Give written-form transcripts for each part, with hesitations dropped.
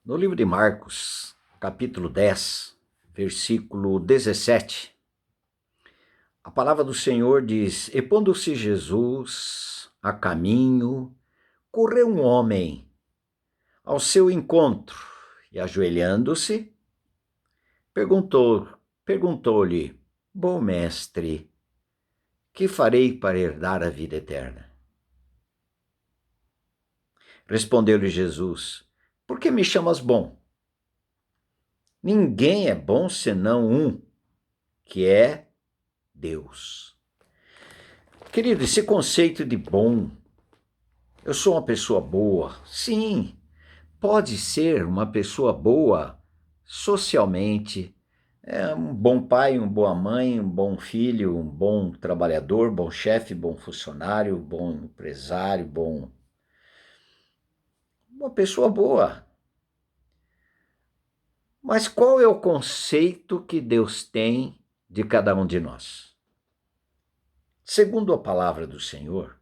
No livro de Marcos, capítulo 10, versículo 17, a palavra do Senhor diz: E pondo-se Jesus a caminho, correu um homem ao seu encontro e, ajoelhando-se, perguntou-lhe: Bom mestre, que farei para herdar a vida eterna? Respondeu-lhe Jesus: Por que me chamas bom? Ninguém é bom senão um, que é Deus. Querido, esse conceito de bom, eu sou uma pessoa boa, sim, pode ser uma pessoa boa socialmente, um bom pai, uma boa mãe, um bom filho, um bom trabalhador, bom chefe, bom funcionário, bom empresário, uma pessoa boa. Mas qual é o conceito que Deus tem de cada um de nós? Segundo a palavra do Senhor,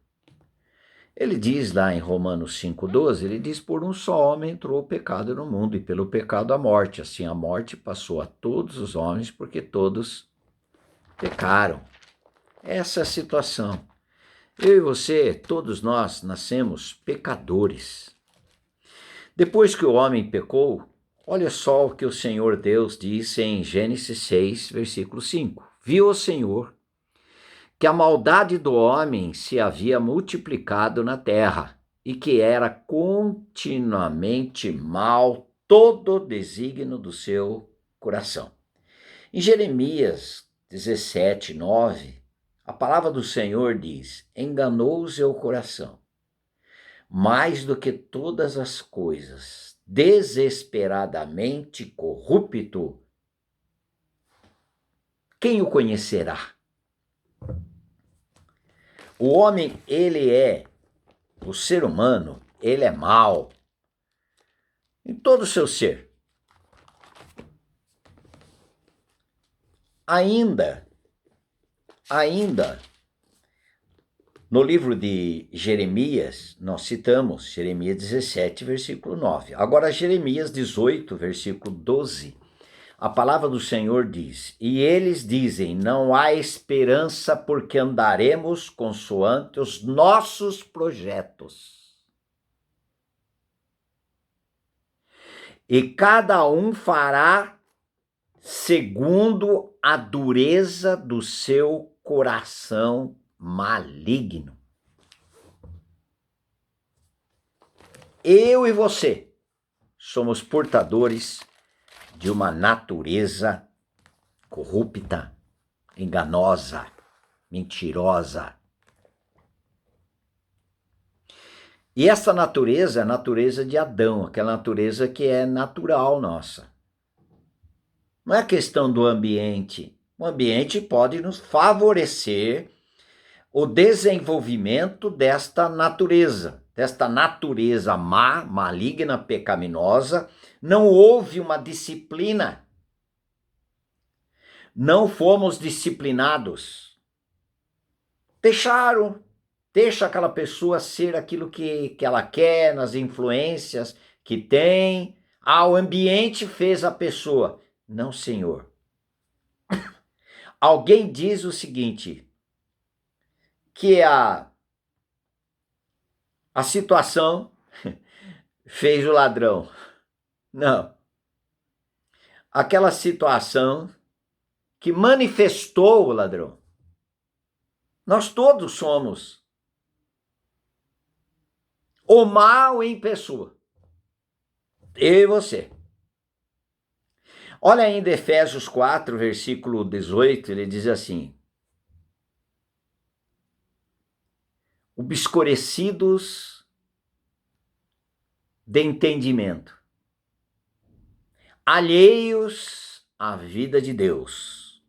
ele diz lá em Romanos 5,12, ele diz: por um só homem entrou o pecado no mundo, e pelo pecado a morte. Assim a morte passou a todos os homens, porque todos pecaram. Essa é a situação. Eu e você, todos nós, nascemos pecadores. Depois que o homem pecou, olha só o que o Senhor Deus disse em Gênesis 6, versículo 5. Viu o Senhor que a maldade do homem se havia multiplicado na terra, e que era continuamente mal todo o desígnio do seu coração. Em Jeremias 17, 9, a palavra do Senhor diz: enganou o seu coração, mais do que todas as coisas, desesperadamente corrupto. Quem o conhecerá? O homem, o ser humano, ele é mau em todo o seu ser. Ainda, no livro de Jeremias, nós citamos Jeremias 17, versículo 9. Agora, Jeremias 18, versículo 12, a palavra do Senhor diz: e eles dizem, não há esperança porque andaremos consoante os nossos projetos. E cada um fará segundo a dureza do seu coração maligno. Eu e você somos portadores de uma natureza corrupta, enganosa, mentirosa. E essa natureza é a natureza de Adão, aquela natureza que é natural nossa. Não é questão do ambiente. O ambiente pode nos favorecer o desenvolvimento desta natureza má, maligna, pecaminosa. Não houve uma disciplina. Não fomos disciplinados. Deixa aquela pessoa ser aquilo que ela quer, nas influências que tem. O ambiente fez a pessoa. Não, Senhor. Alguém diz o seguinte, que a situação fez o ladrão. Não. Aquela situação que manifestou o ladrão. Nós todos somos o mal em pessoa. Eu e você. Olha ainda Efésios 4, versículo 18, ele diz assim: obscurecidos de entendimento, alheios à vida de Deus,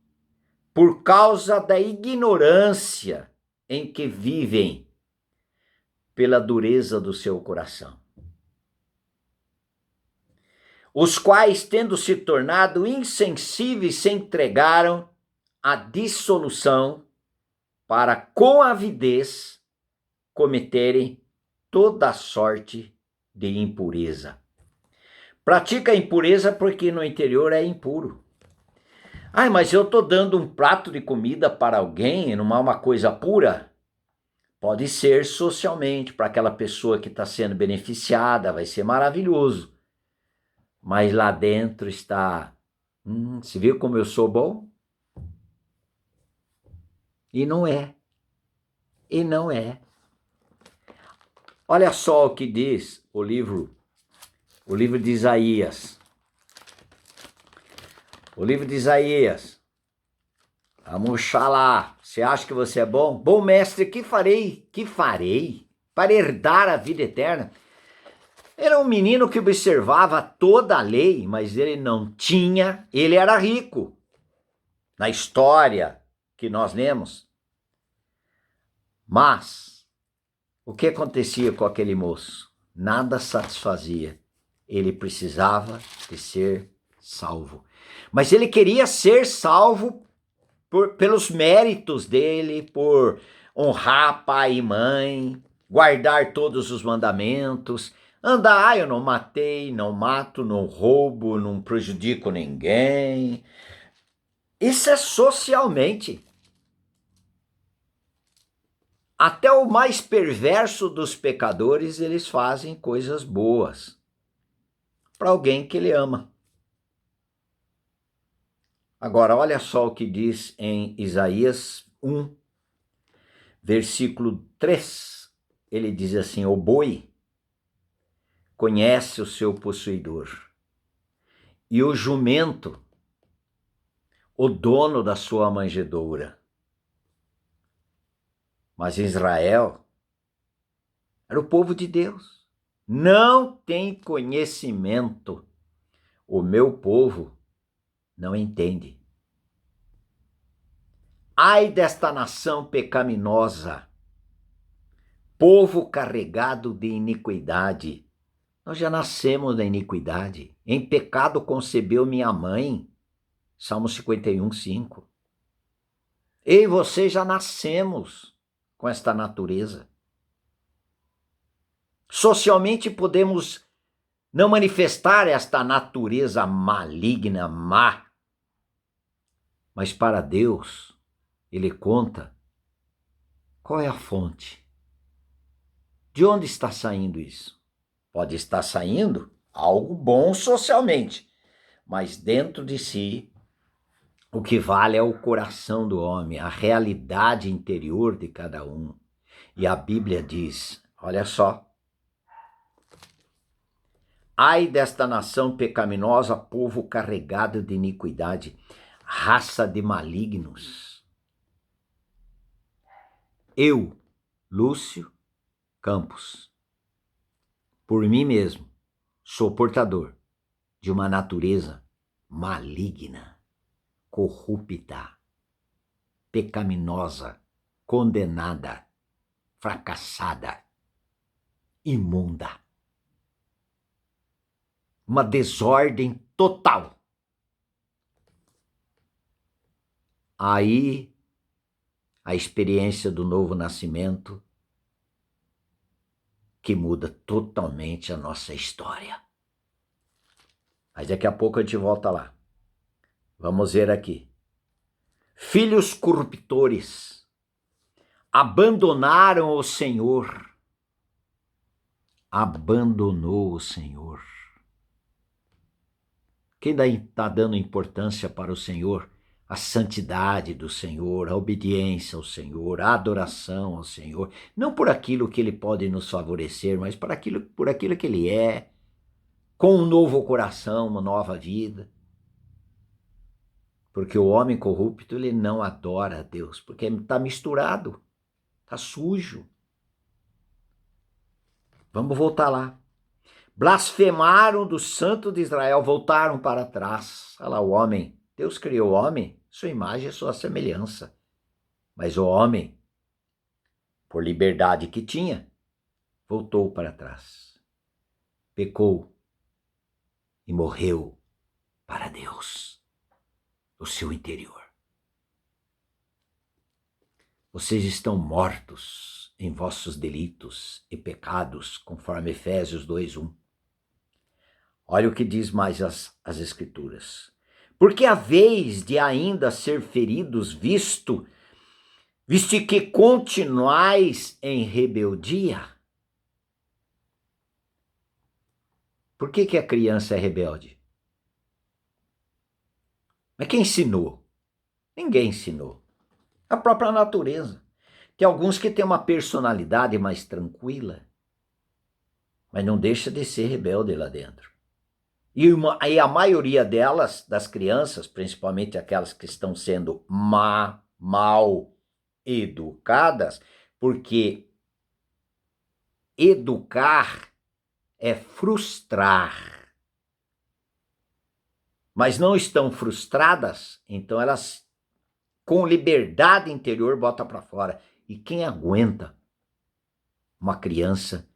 por causa da ignorância em que vivem, pela dureza do seu coração. Os quais, tendo se tornado insensíveis, se entregaram à dissolução, para com avidez cometerem toda sorte de impureza. Pratica a impureza porque no interior é impuro. Ai, mas eu estou dando um prato de comida para alguém, não é uma coisa pura? Pode ser socialmente, para aquela pessoa que está sendo beneficiada, vai ser maravilhoso. Mas lá dentro está, você viu como eu sou bom? E não é. E não é. Olha só o que diz o livro de Isaías. O livro de Isaías. Vamos lá. Você acha que você é bom? Bom mestre, que farei? Que farei? Para herdar a vida eterna? Era um menino que observava toda a lei, mas ele não tinha, ele era rico. Na história que nós lemos. Mas, o que acontecia com aquele moço? Nada satisfazia. Ele precisava de ser salvo. Mas ele queria ser salvo pelos méritos dele, por honrar pai e mãe, guardar todos os mandamentos, andar, eu não matei, não mato, não roubo, não prejudico ninguém. Isso é socialmente. Até o mais perverso dos pecadores, eles fazem coisas boas para alguém que ele ama. Agora, olha só o que diz em Isaías 1, versículo 3. Ele diz assim: o boi conhece o seu possuidor, e o jumento, o dono da sua manjedoura. Mas Israel era o povo de Deus. Não tem conhecimento. O meu povo não entende. Ai desta nação pecaminosa, povo carregado de iniquidade. Nós já nascemos da iniquidade. Em pecado concebeu minha mãe. Salmo 51, 5. Eu e você já nascemos com esta natureza. Socialmente podemos não manifestar esta natureza maligna, má. Mas para Deus, Ele conta qual é a fonte. De onde está saindo isso? Pode estar saindo algo bom socialmente, mas dentro de si, o que vale é o coração do homem, a realidade interior de cada um. E a Bíblia diz, olha só, ai desta nação pecaminosa, povo carregado de iniquidade, raça de malignos. Eu, Lúcio Campos, por mim mesmo, sou portador de uma natureza maligna, corrupta, pecaminosa, condenada, fracassada, imunda. Uma desordem total. Aí, a experiência do novo nascimento que muda totalmente a nossa história. Mas daqui a pouco a gente volta lá. Vamos ver aqui. Filhos corruptores abandonaram o Senhor. Abandonou o Senhor. Quem daí está dando importância para o Senhor? A santidade do Senhor, a obediência ao Senhor, a adoração ao Senhor. Não por aquilo que Ele pode nos favorecer, mas por aquilo que Ele é. Com um novo coração, uma nova vida. Porque o homem corrupto, ele não adora a Deus, porque está misturado, está sujo. Vamos voltar lá. Blasfemaram do Santo de Israel, voltaram para trás. Olha lá o homem. Deus criou o homem, sua imagem e sua semelhança. Mas o homem, por liberdade que tinha, voltou para trás. Pecou e morreu para Deus, o seu interior. Vocês estão mortos em vossos delitos e pecados, conforme Efésios 2:1. Olha o que diz mais as Escrituras. Porque a vez de ainda ser feridos, visto que continuais em rebeldia. Por que a criança é rebelde? Mas quem ensinou? Ninguém ensinou. A própria natureza. Tem alguns que têm uma personalidade mais tranquila, mas não deixa de ser rebelde lá dentro. E a maioria delas, das crianças, principalmente aquelas que estão sendo mal educadas, porque educar é frustrar. Mas não estão frustradas, então elas, com liberdade interior, botam para fora. E quem aguenta uma criança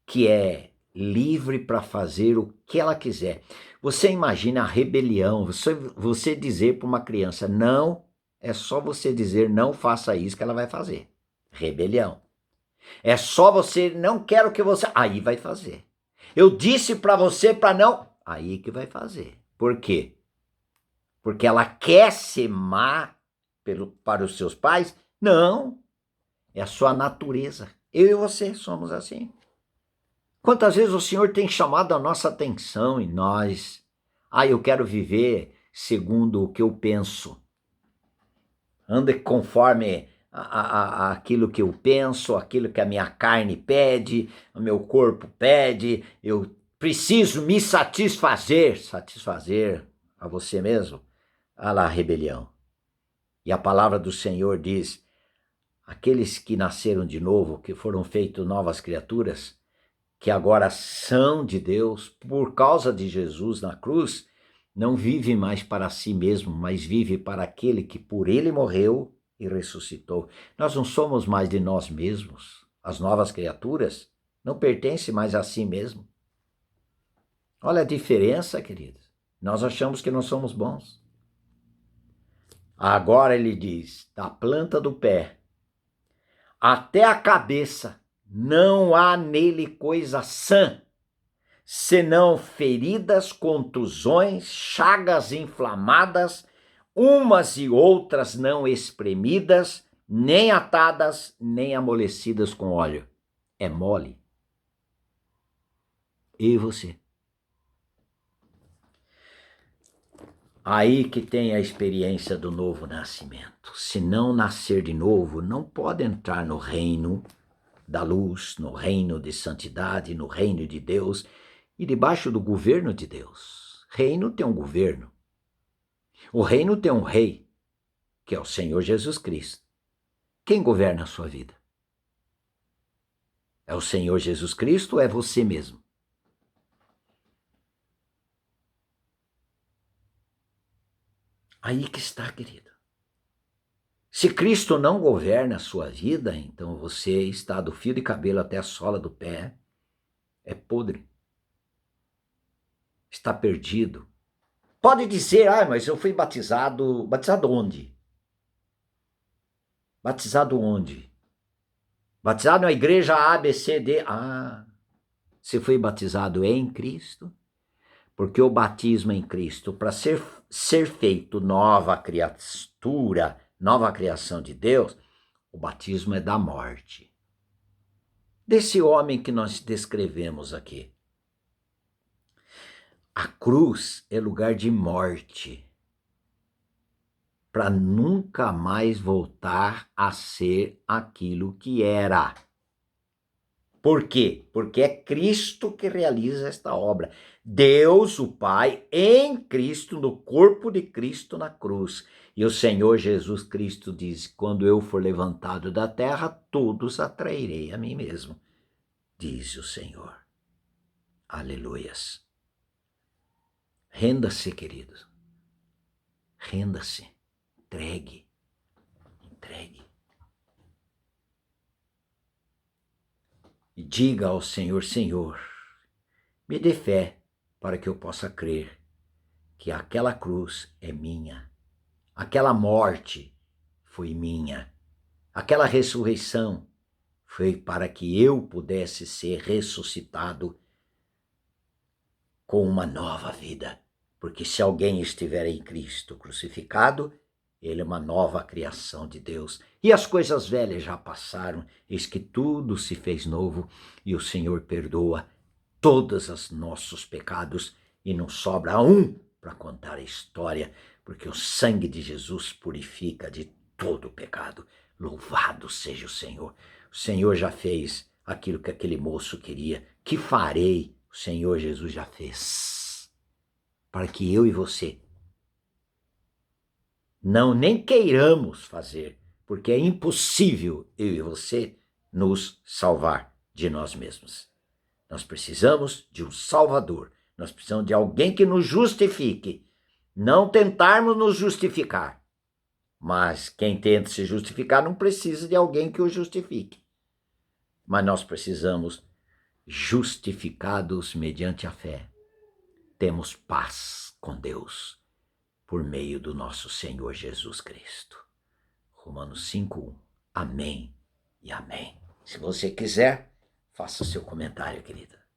que é livre para fazer o que ela quiser? Você imagina a rebelião, você dizer para uma criança, não, é só você dizer não faça isso que ela vai fazer. Rebelião. É só você, não quero que você, aí vai fazer. Eu disse para você para não, aí que vai fazer. Por quê? Porque ela quer ser má para os seus pais? Não, é a sua natureza. Eu e você somos assim. Quantas vezes o Senhor tem chamado a nossa atenção e nós, eu quero viver segundo o que eu penso. Ande conforme aquilo que eu penso, aquilo que a minha carne pede, o meu corpo pede, eu preciso me satisfazer a você mesmo. Olha lá a rebelião. E a palavra do Senhor diz, aqueles que nasceram de novo, que foram feitos novas criaturas, que agora são de Deus, por causa de Jesus na cruz, não vive mais para si mesmo, mas vive para aquele que por ele morreu e ressuscitou. Nós não somos mais de nós mesmos. As novas criaturas não pertencem mais a si mesmo. Olha a diferença, queridos. Nós achamos que nós somos bons. Agora ele diz, da planta do pé até a cabeça, não há nele coisa sã, senão feridas, contusões, chagas inflamadas, umas e outras não espremidas, nem atadas, nem amolecidas com óleo. É mole. E você? Aí que tem a experiência do novo nascimento. Se não nascer de novo, não pode entrar no reino da luz, no reino de santidade, no reino de Deus e debaixo do governo de Deus. Reino tem um governo. O reino tem um rei, que é o Senhor Jesus Cristo. Quem governa a sua vida? É o Senhor Jesus Cristo ou é você mesmo? Aí que está, querido. Se Cristo não governa a sua vida, então você está do fio de cabelo até a sola do pé, é podre. Está perdido. Pode dizer, mas eu fui batizado. Batizado onde? Batizado onde? Batizado na igreja A, B, C, D. Você foi batizado em Cristo? Porque o batismo em Cristo, para ser feito nova criatura, nova criação de Deus, o batismo é da morte. Desse homem que nós descrevemos aqui. A cruz é lugar de morte, para nunca mais voltar a ser aquilo que era. Por quê? Porque é Cristo que realiza esta obra. Deus, o Pai, em Cristo, no corpo de Cristo na cruz. E o Senhor Jesus Cristo diz, quando eu for levantado da terra, todos atrairei a mim mesmo, diz o Senhor. Aleluias. Renda-se, queridos. Renda-se. Entregue. E diga ao Senhor, Senhor, me dê fé para que eu possa crer que aquela cruz é minha, aquela morte foi minha, aquela ressurreição foi para que eu pudesse ser ressuscitado com uma nova vida. Porque se alguém estiver em Cristo crucificado, ele é uma nova criação de Deus. E as coisas velhas já passaram, eis que tudo se fez novo, e o Senhor perdoa todos os nossos pecados, e não sobra um para contar a história, porque o sangue de Jesus purifica de todo o pecado. Louvado seja o Senhor. O Senhor já fez aquilo que aquele moço queria. Que farei? O Senhor Jesus já fez. Para que eu e você não nem queiramos fazer, porque é impossível eu e você nos salvar de nós mesmos. Nós precisamos de um Salvador. Nós precisamos de alguém que nos justifique. Não tentarmos nos justificar. Mas quem tenta se justificar não precisa de alguém que o justifique. Mas nós precisamos, justificados mediante a fé, temos paz com Deus por meio do nosso Senhor Jesus Cristo. Romanos 5:1. Amém e amém. Se você quiser, faça seu comentário, querida.